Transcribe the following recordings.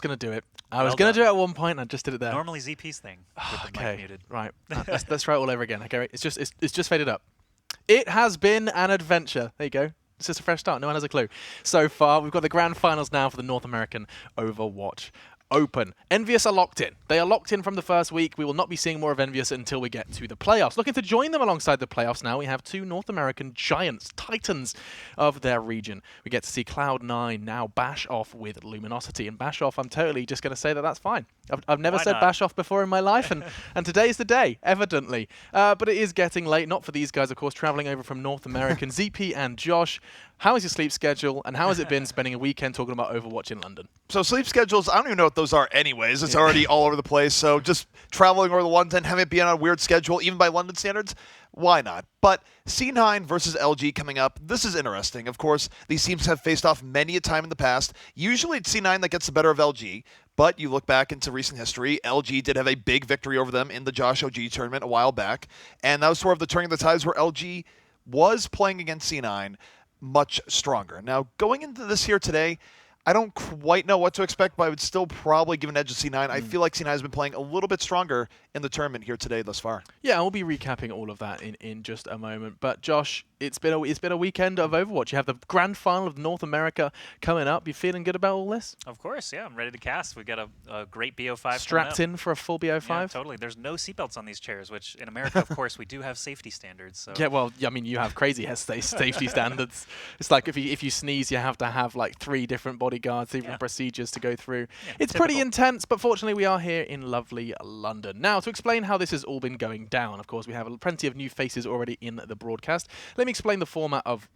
going to do it. I was going to do it at one point, and I just did it there. Normally ZP's thing. With the mic muted. Right. Let's try it all over again. Okay, it's just faded up. It has been an adventure. There you go. It's just a fresh start. No one has a clue. So far, we've got the grand finals now for the North American Overwatch Open. Envious are locked in. They are locked in from the first week. We will not be seeing more of Envious until we get to the playoffs. Looking to join them alongside the playoffs now, we have two North American giants, titans of their region. We get to see Cloud9 now bash off with Luminosity. And bash off, I'm totally just going to say that that's fine. I've never said bash off before in my life, and today's the day, evidently. But it is getting late, not for these guys, of course, traveling over from North American. ZP and Josh, how is your sleep schedule, and how has it been spending a weekend talking about Overwatch in London? So sleep schedules, I don't even know what those are anyways. It's already all over the place. So just traveling over the London, having it be on a weird schedule, even by London standards, why not? But C9 versus LG coming up, this is interesting. Of course, these teams have faced off many a time in the past. Usually it's C9 that gets the better of LG, but you look back into recent history, LG did have a big victory over them in the Josh OG tournament a while back, and that was sort of the turning of the tides where LG was playing against C9 much stronger. Now, going into this here today, I don't quite know what to expect, but I would still probably give an edge to C9. I feel like C9 has been playing a little bit stronger in the tournament here today thus far. Yeah, we'll be recapping all of that in just a moment. But Josh, it's been a weekend of Overwatch. You have the grand final of North America coming up. You feeling good about all this? Of course, yeah. I'm ready to cast. We've got a great BO5 strapped in for a full BO5? Yeah, totally. There's no seatbelts on these chairs, which in America, of course, we do have safety standards. So. Yeah, well, I mean, you have crazy safety standards. It's like if you sneeze, you have to have like 3 different bodyguards, different procedures to go through. Yeah, it's typical. Pretty intense, but fortunately we are here in lovely London. Now, to explain how this has all been going down, of course, we have plenty of new faces already in the broadcast. Let me explain the format of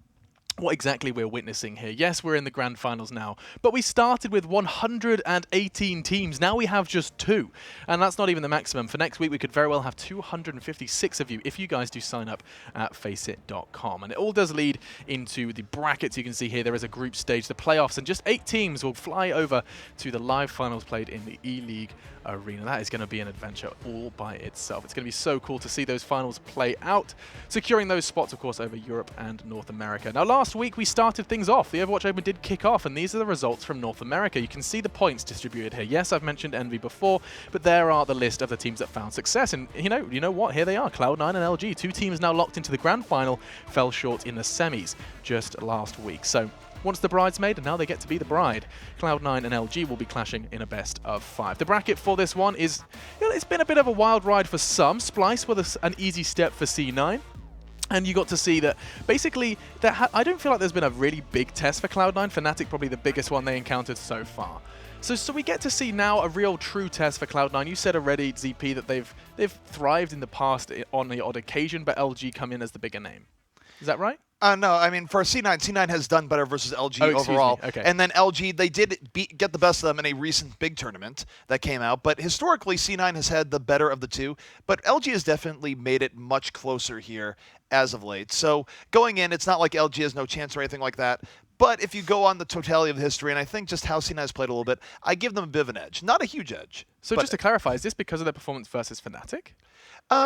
what exactly we're witnessing here. Yes, we're in the grand finals now, but we started with 118 teams. Now we have just 2, and that's not even the maximum. For next week, we could very well have 256 of you if you guys do sign up at FACEIT.com. And it all does lead into the brackets. You can see here there is a group stage, the playoffs, and just 8 teams will fly over to the live finals played in the ELEAGUE arena. That is going to be an adventure all by itself. It's going to be so cool to see those finals play out, securing those spots, of course, over Europe and North America. Now, last week we started things off. The Overwatch Open did kick off, and these are the results from North America. You can see the points distributed here. Yes, I've mentioned Envy before, but there are the list of the teams that found success. And you know what? Here they are, Cloud9 and LG. 2 teams now locked into the grand final, fell short in the semis just last week. So once the bridesmaid, and now they get to be the bride. Cloud9 and LG will be clashing in a best of 5. The bracket for this one is, it's been a bit of a wild ride for some. Splice was an easy step for C9. And you got to see that basically, I don't feel like there's been a really big test for Cloud9. Fnatic probably the biggest one they encountered so far. So we get to see now a real true test for Cloud9. You said already, ZP, that they've thrived in the past on the odd occasion, but LG come in as the bigger name. Is that right? No, I mean, for C9 has done better versus LG overall. Okay. And then LG, they did get the best of them in a recent big tournament that came out. But historically, C9 has had the better of the 2. But LG has definitely made it much closer here as of late. So going in, it's not like LG has no chance or anything like that. But if you go on the totality of the history, and I think just how C9 has played a little bit, I give them a bit of an edge. Not a huge edge. So just to clarify, is this because of their performance versus Fnatic?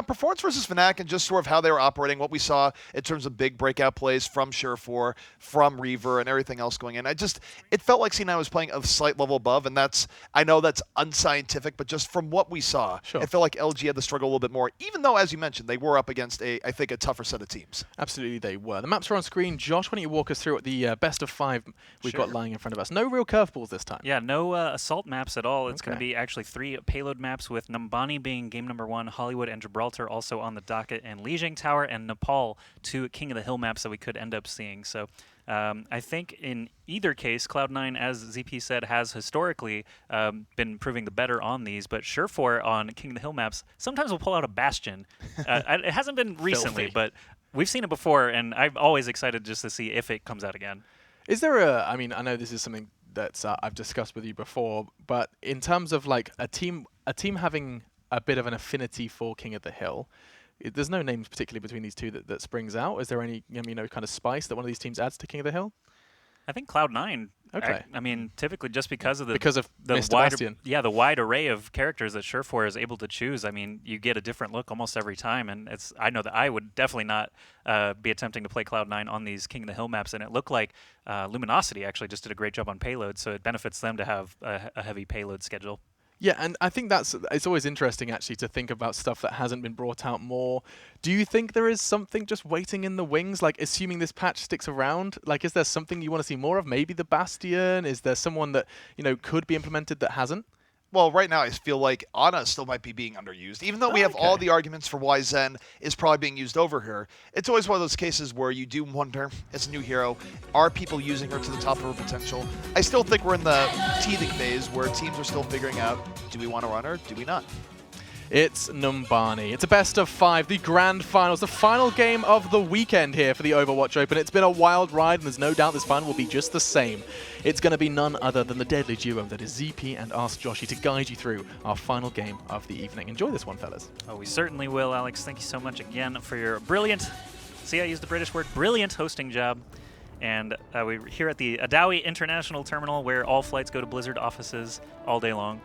Performance versus Fnatic and just sort of how they were operating, what we saw in terms of big breakout plays from Surefour, from Reaver, and everything else going in. It felt like C9 was playing a slight level above, and I know that's unscientific, but just from what we saw, it felt like LG had to struggle a little bit more, even though, as you mentioned, they were up against, I think, a tougher set of teams. Absolutely, they were. The maps are on screen. Josh, why don't you walk us through the best of 5 we've got lying in front of us? No real curveballs this time. Yeah, no assault maps at all. It's going to be actually 3 payload maps, with Numbani being game number 1, Hollywood and Gibraltar also on the docket, and Lijiang Tower and Nepal, 2 King of the Hill maps that we could end up seeing. So I think in either case, Cloud9, as ZP said, has historically been proving the better on these, but Surefour on King of the Hill maps sometimes will pull out a Bastion. It hasn't been recently, but we've seen it before, and I'm always excited just to see if it comes out again. Is there I mean, I know this is something that I've discussed with you before, but in terms of like a team having a bit of an affinity for King of the Hill, there's no names particularly between these two that springs out. Is there any kind of spice that one of these teams adds to King of the Hill? I think Cloud9. Okay. I mean, typically just because of the Mr. wide, Bastion. the wide array of characters that Surefour is able to choose. I mean, you get a different look almost every time, and I know that I would definitely not be attempting to play Cloud9 on these King of the Hill maps, and it looked like Luminosity actually just did a great job on payload, so it benefits them to have a heavy payload schedule. Yeah, and I think it's always interesting actually to think about stuff that hasn't been brought out more. Do you think there is something just waiting in the wings, like assuming this patch sticks around? Like, is there something you want to see more of? Maybe the Bastion? Is there someone that, could be implemented that hasn't? Well, right now I feel like Ana still might be being underused. Even though we have all the arguments for why Zen is probably being used over her, it's always one of those cases where you do wonder, as a new hero, are people using her to the top of her potential? I still think we're in the teething phase where teams are still figuring out, do we want to run her, do we not? It's Numbani. It's a best of 5, the grand finals, the final game of the weekend here for the Overwatch Open. It's been a wild ride, and there's no doubt this final will be just the same. It's going to be none other than the deadly duo that is ZP and Ask Joshi to guide you through our final game of the evening. Enjoy this one, fellas. Oh, we certainly will, Alex. Thank you so much again for your brilliant, see, I used the British word, brilliant hosting job. And we're here at the Adawi International Terminal, where all flights go to Blizzard offices all day long.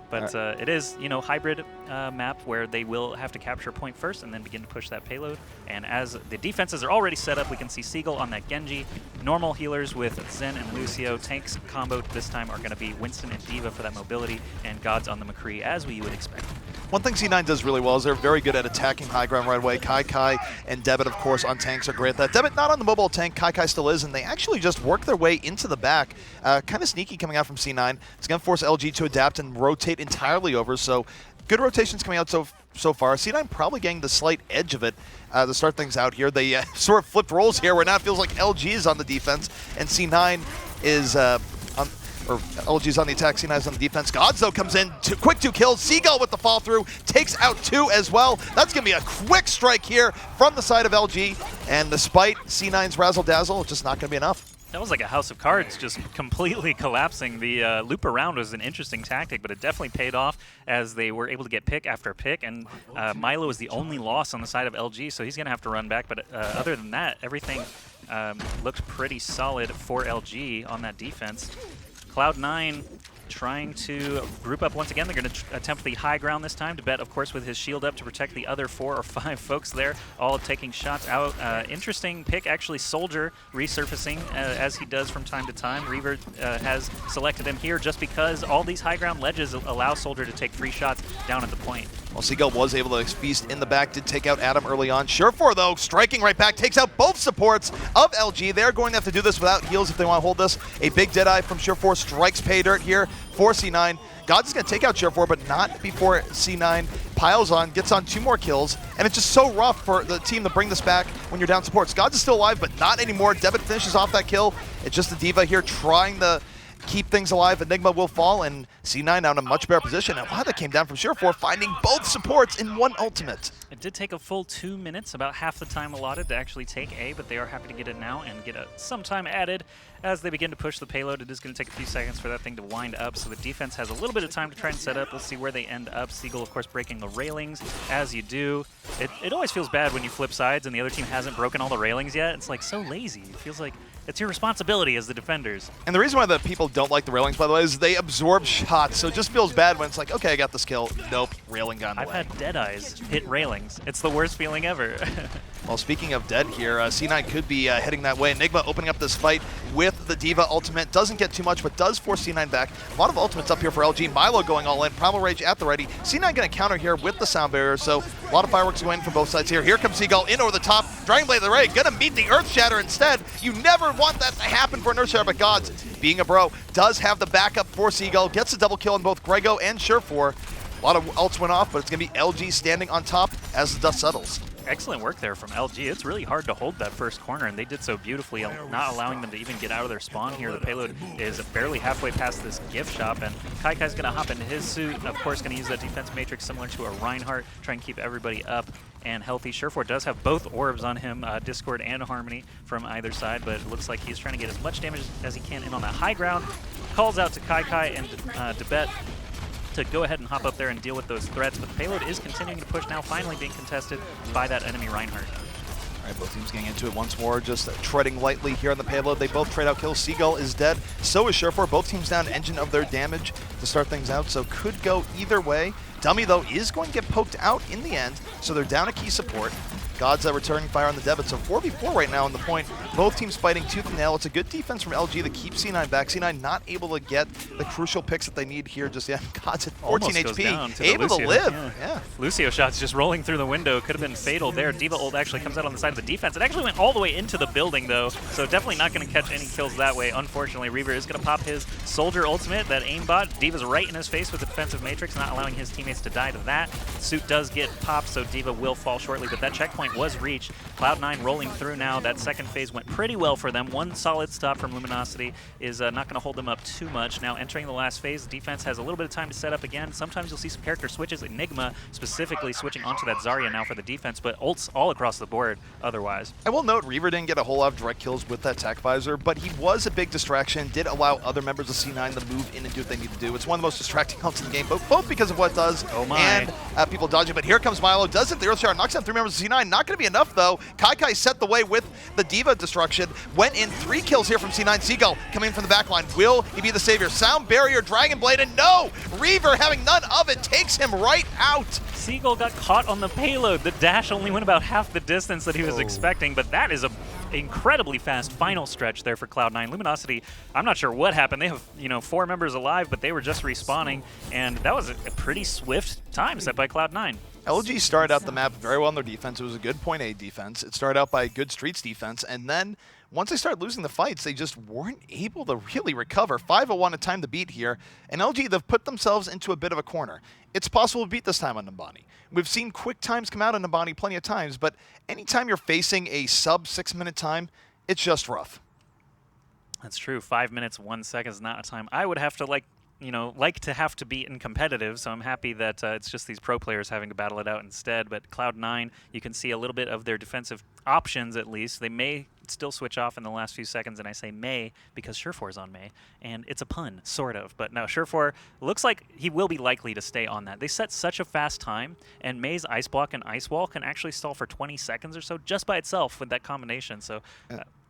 But it is, hybrid map where they will have to capture a point first and then begin to push that payload. And as the defenses are already set up, we can see Seagull on that Genji. Normal healers with Zen and Lucio. Tanks combo this time are going to be Winston and D.Va for that mobility, and Gods on the McCree, as we would expect. One thing C9 does really well is they're very good at attacking high ground right away. Kai and Debit, of course, on tanks are great at that. Debit not on the mobile tank, Kai still is, and they actually just work their way into the back. Kind of sneaky coming out from C9. It's going to force LG to adapt and rotate entirely over, so good rotations coming out so far. C9 probably getting the slight edge of it to start things out here. They sort of flipped roles here where now it feels like LG is on the defense and C9 is LG's on the attack, C9's on the defense. Gods, though, comes in, quick 2 kills. Seagull with the fall through, takes out 2 as well. That's going to be a quick strike here from the side of LG. And despite C9's razzle dazzle, it's just not going to be enough. That was like a house of cards just completely collapsing. The loop around was an interesting tactic, but it definitely paid off as they were able to get pick after pick, and Milo is the only loss on the side of LG, so he's going to have to run back. But other than that, everything looked pretty solid for LG on that defense. Cloud9 trying to group up once again. They're going to attempt the high ground this time. Debet, of course, with his shield up to protect the other 4 or 5 folks there, all taking shots out. Interesting pick, actually, Soldier resurfacing as he does from time to time. Reaver has selected him here just because all these high ground ledges allow Soldier to take free shots down at the point. Well, Seagull was able to feast in the back, did take out Adam early on. Surefour, though, striking right back, takes out both supports of LG. They're going to have to do this without heals if they want to hold this. A big Deadeye from Surefour strikes pay dirt here for C9. Gods is going to take out Surefour, but not before C9 piles on, gets on 2 more kills, and it's just so rough for the team to bring this back when you're down supports. Gods is still alive, but not anymore. Debit finishes off that kill. It's just the D.Va here trying to keep things alive. Enigma will fall, and C9 now in a much better position. And wow, that came down from Surefour, finding both supports in one ultimate. It did take a full 2 minutes, about half the time allotted, to actually take A, but they are happy to get it now and get some time added as they begin to push the payload. It is going to take a few seconds for that thing to wind up, so the defense has a little bit of time to try and set up. We'll see where they end up. Seagull, of course, breaking the railings, as you do. It always feels bad when you flip sides and the other team hasn't broken all the railings yet. It's like so lazy. It feels like it's your responsibility as the defenders. And the reason why the people don't like the railings, by the way, is they absorb shots. So it just feels bad when it's like, okay, I got this kill. Nope, railing gone away. I've had Deadeyes hit railings. It's the worst feeling ever. Well, speaking of dead here, C9 could be heading that way. Enigma opening up this fight with the D.Va ultimate. Doesn't get too much, but does force C9 back. A lot of ultimates up here for LG. Milo going all in. Primal Rage at the ready. C9 going to counter here with the sound barrier, so a lot of fireworks going from both sides here. Here comes Seagull in over the top. Dragon Blade of the Ray going to meet the Earth Shatter instead. You never want that to happen for an Earth Shatter, but Gods, being a bro, does have the backup for Seagull. Gets a double kill on both Grego and Surefour. A lot of ults went off, but it's going to be LG standing on top as the dust settles. Excellent work there from LG. It's really hard to hold that first corner, and they did so beautifully, not allowing them to even get out of their spawn here. The payload is barely halfway past this gift shop, and Kaikai's going to hop into his suit. Of course, going to use that defense matrix similar to a Reinhardt, try and keep everybody up and healthy. Surefour does have both orbs on him, Discord and Harmony from either side, but it looks like he's trying to get as much damage as he can in on that high ground. Calls out to Kaikai and Debet to go ahead and hop up there and deal with those threats, but the payload is continuing to push now, finally being contested by that enemy Reinhardt. All right, both teams getting into it once more, just treading lightly here on the payload. They both trade out kills. Seagull is dead. So is Surefour. Both teams down engine of their damage to start things out, so could go either way. Dummy, though, is going to get poked out in the end, so they're down a key support. God's returning fire on the debit, so 4v4 right now on the point. Both teams fighting tooth and nail. It's a good defense from LG that keeps C9 back. C9 not able to get the crucial picks that they need here just yet. God's at 14 HP, able to live. Yeah. Lucio shots just rolling through the window. Could have been fatal there. D.Va ult actually comes out on the side of the defense. It actually went all the way into the building, though, so definitely not going to catch any kills that way. Unfortunately, Reaver is going to pop his soldier ultimate, that aimbot. D.Va's right in his face with the defensive matrix, not allowing his teammates to die to that. Suit does get popped, so D.Va will fall shortly, but that checkpoint was reached. Cloud9 rolling through now. That second phase went pretty well for them. One solid stop from Luminosity is not going to hold them up too much. Now entering the last phase, defense has a little bit of time to set up again. Sometimes you'll see some character switches. Enigma specifically switching onto that Zarya now for the defense, but ults all across the board otherwise. I will note Reaver didn't get a whole lot of direct kills with that Tech Visor, but he was a big distraction, did allow other members of C9 to move in and do what they need to do. It's one of the most distracting ults in the game, both because of what it does and people dodging. But here comes Milo, does it, the Earth Shower, knocks out 3 members of C9. Not going to be enough, though. Kai set the way with the D.Va destruction. Went in 3 kills here from C9. Seagull coming in from the back line. Will he be the savior? Sound Barrier, Dragon Blade, and no! Reaver, having none of it, takes him right out. Seagull got caught on the payload. The dash only went about half the distance that he was expecting, but that is a incredibly fast final stretch there for Cloud9. Luminosity, I'm not sure what happened. They have, 4 members alive, but they were just respawning, and that was a pretty swift time set by Cloud9. LG started out the map very well on their defense. It was a good point A defense. It started out by a good streets defense, and then once they started losing the fights, they just weren't able to really recover. 5:01 a time to beat here, and LG, they've put themselves into a bit of a corner. It's possible to beat this time on Numbani. We've seen quick times come out on Numbani plenty of times, but anytime you're facing a sub-6-minute time, it's just rough. That's true. 5 minutes, 1 second is not a time I would have to like to have to be in competitive, so I'm happy that it's just these pro players having to battle it out instead. But Cloud9, you can see a little bit of their defensive options at least. They may still switch off in the last few seconds, and I say may because Surefour's on May, and it's a pun, sort of. But no, Surefour looks like he will be likely to stay on that. They set such a fast time, and May's Ice Block and Ice Wall can actually stall for 20 seconds or so just by itself with that combination, so...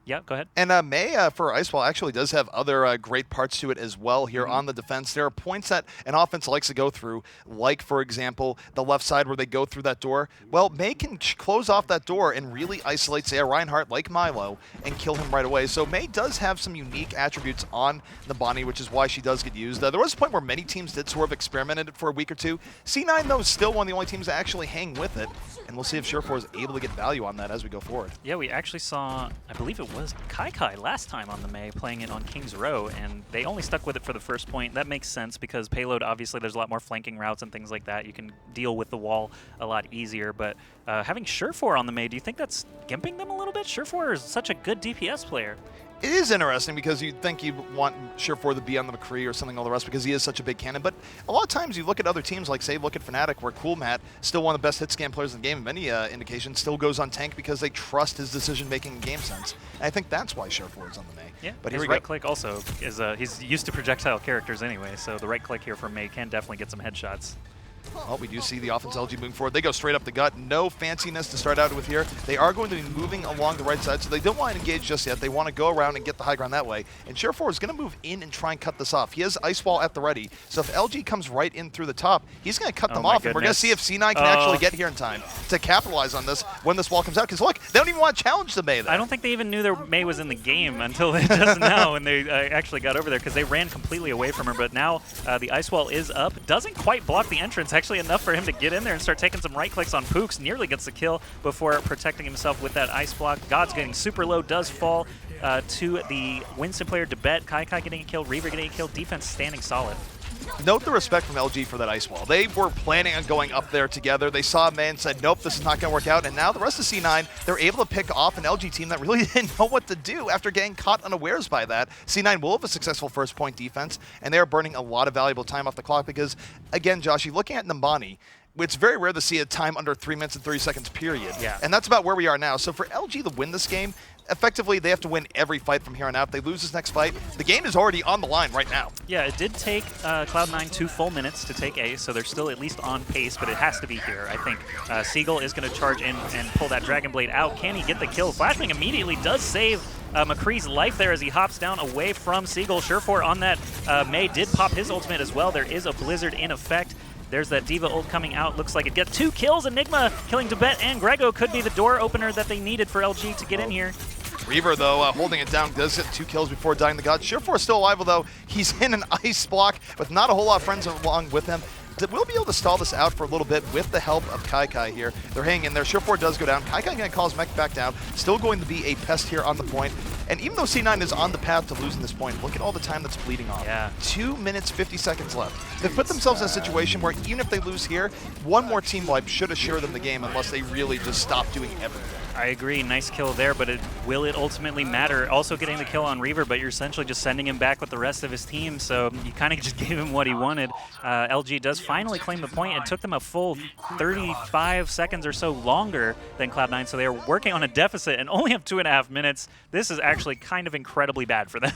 yeah, go ahead. And May, for Ice Wall, actually does have other great parts to it as well here on the defense. There are points that an offense likes to go through, like, for example, the left side where they go through that door. Well, May can close off that door and really isolate, say, a Reinhardt like Milo and kill him right away. So May does have some unique attributes on Numbani, which is why she does get used. There was a point where many teams did sort of experiment it for a week or two. C9, though, is still one of the only teams that actually hang with it. And we'll see if Surefour is able to get value on that as we go forward. Yeah, we actually saw, I believe it was Kai last time on the May playing it on King's Row, and they only stuck with it for the first point. That makes sense because payload, obviously, there's a lot more flanking routes and things like that. You can deal with the wall a lot easier, but having Surefour on the May, do you think that's gimping them a little bit? Surefour is such a good DPS player. It is interesting because you'd think you'd want Surefour to be on the McCree or something all the rest because he is such a big cannon. But a lot of times you look at other teams, like say look at Fnatic, where Cool Matt, still one of the best hit scan players in the game, many indications, still goes on tank because they trust his decision-making and game sense. And I think that's why Surefour is on the May. Yeah, but his right click also is, he's used to projectile characters anyway, so the right click here for May can definitely get some headshots. Well, we do see the offense LG moving forward. They go straight up the gut. No fanciness to start out with here. They are going to be moving along the right side, so they don't want to engage just yet. They want to go around and get the high ground that way. And Surefour is going to move in and try and cut this off. He has Ice Wall at the ready, so if LG comes right in through the top, he's going to cut them off. And we're going to see if C9 can actually get here in time to capitalize on this when this wall comes out. Because look, they don't even want to challenge the May there. I don't think they even knew their May was in the game until they just now when they actually got over there, because they ran completely away from her. But now the Ice Wall is up. Doesn't quite block the entrance, actually enough for him to get in there and start taking some right clicks on Pooks. Nearly gets the kill before protecting himself with that ice block. God's getting super low, does fall to the Winston player, Debet. Kai getting a kill, Reaver getting a kill, defense standing solid. Note the respect from LG for that ice wall. They were planning on going up there together. They saw May and said, nope, this is not going to work out. And now the rest of C9, they're able to pick off an LG team that really didn't know what to do after getting caught unawares by that. C9 will have a successful first point defense, and they are burning a lot of valuable time off the clock because, again, Josh, you're looking at Numbani. It's very rare to see a time under 3 minutes and 30 seconds, period. Yeah. And that's about where we are now. So for LG to win this game, effectively, they have to win every fight from here on out. If they lose this next fight, the game is already on the line right now. Yeah, it did take Cloud9 2 full minutes to take A, so they're still at least on pace, but it has to be here. I think Seagull is going to charge in and pull that Dragon Blade out. Can he get the kill? Flashbang immediately does save McCree's life there as he hops down away from Seagull. Surefour on that May did pop his ultimate as well. There is a Blizzard in effect. There's that D.Va ult coming out. Looks like it gets 2 kills. Enigma killing Debet and Grego could be the door opener that they needed for LG to get in here. Reaver, though, holding it down, does get 2 kills before dying the god. Surefour still alive, though. He's in an ice block with not a whole lot of friends along with him. We'll be able to stall this out for a little bit with the help of Kai here. They're hanging in there. Surefour does go down. Kai going to call his mech back down. Still going to be a pest here on the point. And even though C9 is on the path to losing this point, look at all the time that's bleeding off. Yeah. 2 minutes, 50 seconds left. They've put themselves in a situation where even if they lose here, one more team wipe should assure them the game unless they really just stop doing everything. I agree. Nice kill there, but will it ultimately matter? Also getting the kill on Reaver, but you're essentially just sending him back with the rest of his team, so you kind of just gave him what he wanted. LG does finally claim the point. It took them a full 35 seconds or so longer than Cloud9, so they are working on a deficit and only have 2.5 minutes. This is actually kind of incredibly bad for them.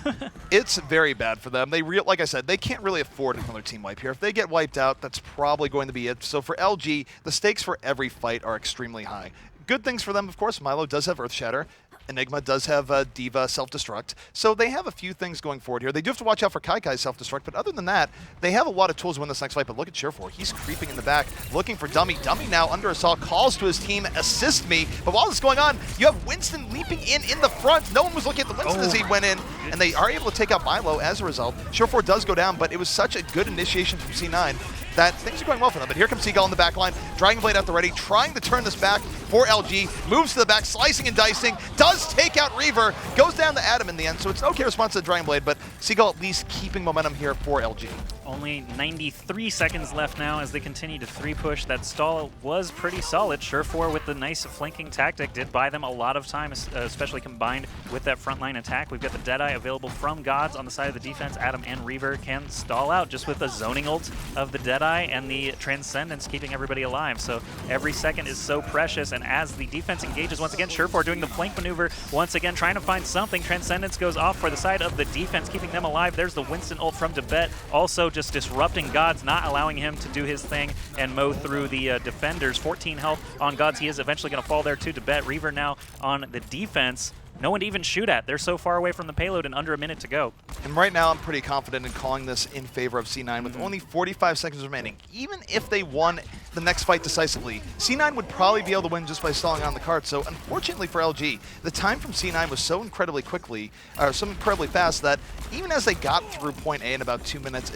It's very bad for them. Like I said, they can't really afford another team wipe here. If they get wiped out, that's probably going to be it. So for LG, the stakes for every fight are extremely high. Good things for them, of course. Milo does have Earth Shatter. Enigma does have D.Va self-destruct. So they have a few things going forward here. They do have to watch out for Kai's self-destruct, but other than that, they have a lot of tools to win this next fight. But look at Surefour. He's creeping in the back, looking for Dummy. Dummy now under assault, calls to his team, assist me. But while this is going on, you have Winston leaping in the front. No one was looking at the Winston as he went in, and they are able to take out Milo as a result. Surefour does go down, but it was such a good initiation from C9 that things are going well for them. But here comes Seagull in the back line, Dragon Blade at the ready, trying to turn this back for LG, moves to the back, slicing and dicing, does take out Reaver, goes down to Adam in the end, so it's an okay response to the Dragon Blade, but Seagull at least keeping momentum here for LG. Only 93 seconds left now as they continue to 3-push. That stall was pretty solid. Surefour with the nice flanking tactic did buy them a lot of time, especially combined with that frontline attack. We've got the Deadeye available from Gods on the side of the defense. Adam and Reaver can stall out just with the zoning ult of the Deadeye and the Transcendence keeping everybody alive. So every second is so precious, and as the defense engages once again, Surefour doing the flank maneuver once again, trying to find something. Transcendence goes off for the side of the defense, keeping them alive. There's the Winston ult from Debet, also just disrupting Gods, not allowing him to do his thing and mow through the defenders. 14 health on Gods. He is eventually going to fall there to Debet. Reaver now on the defense. No one to even shoot at. They're so far away from the payload and under a minute to go. And right now, I'm pretty confident in calling this in favor of C9 with only 45 seconds remaining. Even if they won the next fight decisively, C9 would probably be able to win just by stalling on the card. So unfortunately for LG, the time from C9 was so incredibly fast that even as they got through point A in about 2 minutes,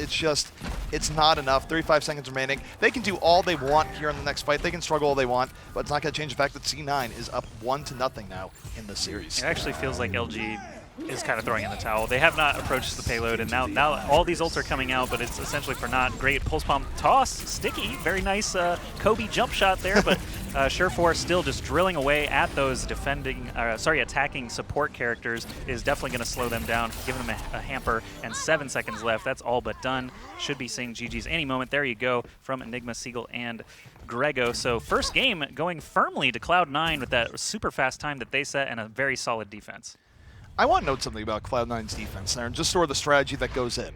it's not enough. 35 seconds remaining. They can do all they want here in the next fight. They can struggle all they want, but it's not going to change the fact that C9 is up 1-0 now in the series. It actually feels like LG is kind of throwing in the towel. They have not approached the payload, and now all these ults are coming out, but it's essentially for naught. Great pulse bomb toss, sticky, very nice Kobe jump shot there, but Surefour still just drilling away at those attacking support characters is definitely going to slow them down, giving them a hamper, and 7 seconds left. That's all but done. Should be seeing GG's any moment. There you go from Enigma, Seagull, and Grego. So first game going firmly to Cloud9 with that super fast time that they set and a very solid defense. I want to note something about Cloud9's defense there and just sort of the strategy that goes in.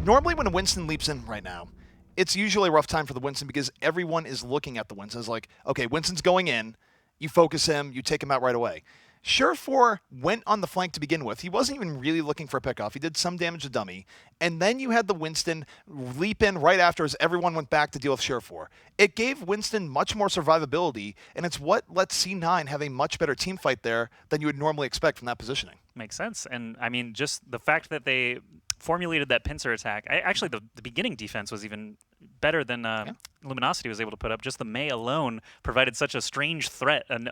Normally when a Winston leaps in right now, it's usually a rough time for the Winston because everyone is looking at the Winston. It's like, okay, Winston's going in, you focus him, you take him out right away. Surefour went on the flank to begin with. He wasn't even really looking for a pickoff. He did some damage to Dummy. And then you had the Winston leap in right after as everyone went back to deal with Surefour. It gave Winston much more survivability, and it's what lets C9 have a much better team fight there than you would normally expect from that positioning. Makes sense. And I mean, just the fact that they formulated that pincer attack. Actually, the beginning defense was even better than Luminosity was able to put up. Just the May alone provided such a strange threat, and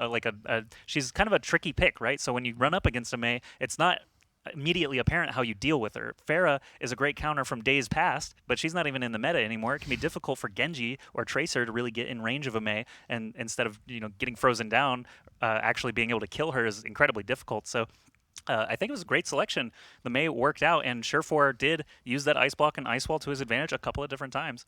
she's kind of a tricky pick, right? So when you run up against a May, it's not immediately apparent how you deal with her. Pharah is a great counter from days past, but she's not even in the meta anymore. It can be difficult for Genji or Tracer to really get in range of a May, and instead of getting frozen down, actually being able to kill her is incredibly difficult. So I think it was a great selection. The Mei worked out, and Surefour did use that Ice Block and Ice Wall to his advantage a couple of different times.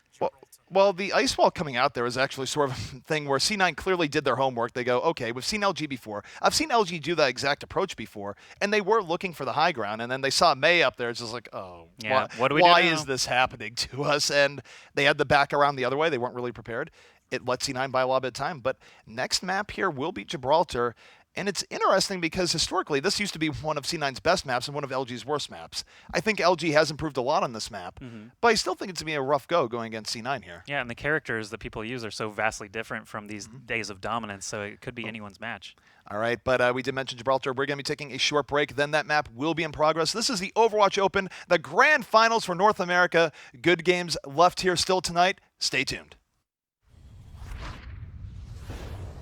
Well, the Ice Wall coming out there is actually sort of a thing where C9 clearly did their homework. They go, okay, we've seen LG before. I've seen LG do that exact approach before, and they were looking for the high ground, and then they saw Mei up there. It's just like, oh, yeah, what do we do why now? is this happening to us? And they had the back around the other way. They weren't really prepared. It let C9 buy a lot of time. But next map here will be Gibraltar. And it's interesting because historically, this used to be one of C9's best maps and one of LG's worst maps. I think LG has improved a lot on this map, but I still think it's going to be a rough go going against C9 here. Yeah, and the characters that people use are so vastly different from these days of dominance, so it could be anyone's match. All right, but we did mention Gibraltar. We're going to be taking a short break. Then that map will be in progress. This is the Overwatch Open, the grand finals for North America. Good games left here still tonight. Stay tuned.